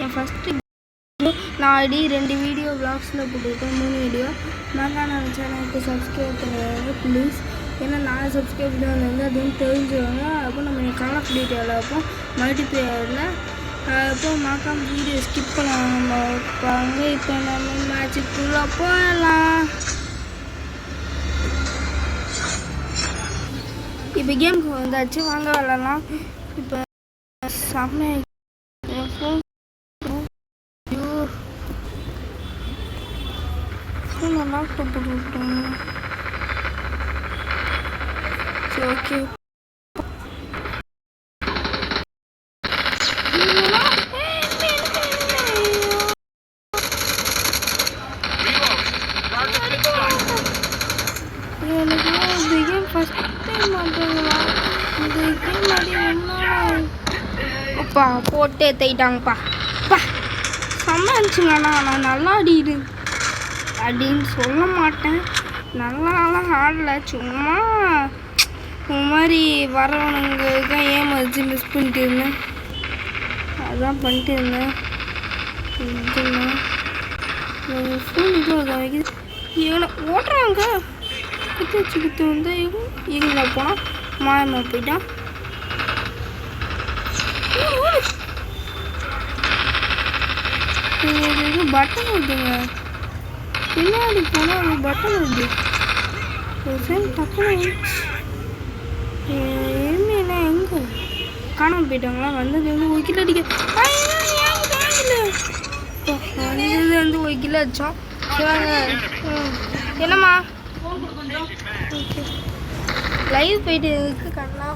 என் first நான் already 2 video விளாக்ஸில் போட்டுருக்கேன், 3 video. நான் நம்ம சேனலுக்கு சப்ஸ்கிரைப் பண்ணுவாங்க ப்ளீஸ். ஏன்னா நான் சப்ஸ்கிரைப் பண்ணி அதுன்னு தெரிஞ்சுவாங்க. அப்போ நம்ம கால் ஆஃப் டியூட்டி விளையாப்போம் மல்டிப்ளேயரில். அப்போ மறக்காம வீடியோ ஸ்கிப் பண்ணாம வைப்பாங்க. இப்போ நம்ம மேட்சுக்குள்ளே போகலாம். இப்போ கேமுக்கு வந்தாச்சு, வாங்க விளாட்லாம். இப்போ செம்ம லேப்டாப் போட்டு விட்டோம். சரி ஓகே. எனக்கு இந்த கேம் ஃபஸ்ட் டைம் மாட்டாங்களா? இந்த கேம் அடி அப்பா போட்டே தைட்டாங்கப்பா. அப்பா செம்ம இருந்துச்சுங்கண்ணா. நான் நல்லா ஆடிடு அப்படின்னு சொல்ல மாட்டேன், நல்லாலாம் ஆடல. சும்மா மாதிரி வரவனுங்க ஏமாச்சு மிஸ் பண்ணிட்டு இருந்தேன், அதான் பண்ணிட்டு இருந்தேன். ஃபோன் இது வைக்குது, இவனை ஓட்டுறாங்க. குத்து வச்சு குத்து வந்து இவங்கள போனால் மாயமா போயிட்டான். இது பட்டன் வருதுங்க, பின்னாடி போனால் அது பட்டன் வருது. சரி டக்குனு எருமையில எங்கே காணாமல் போயிட்டாங்களா? வந்தது வந்து 1 கிலோ அடிக்க வந்தது வந்து 1 கிலோ அடித்தோம். என்னம்மா லைவ் போயிட்டு இருக்கு கண்ணா.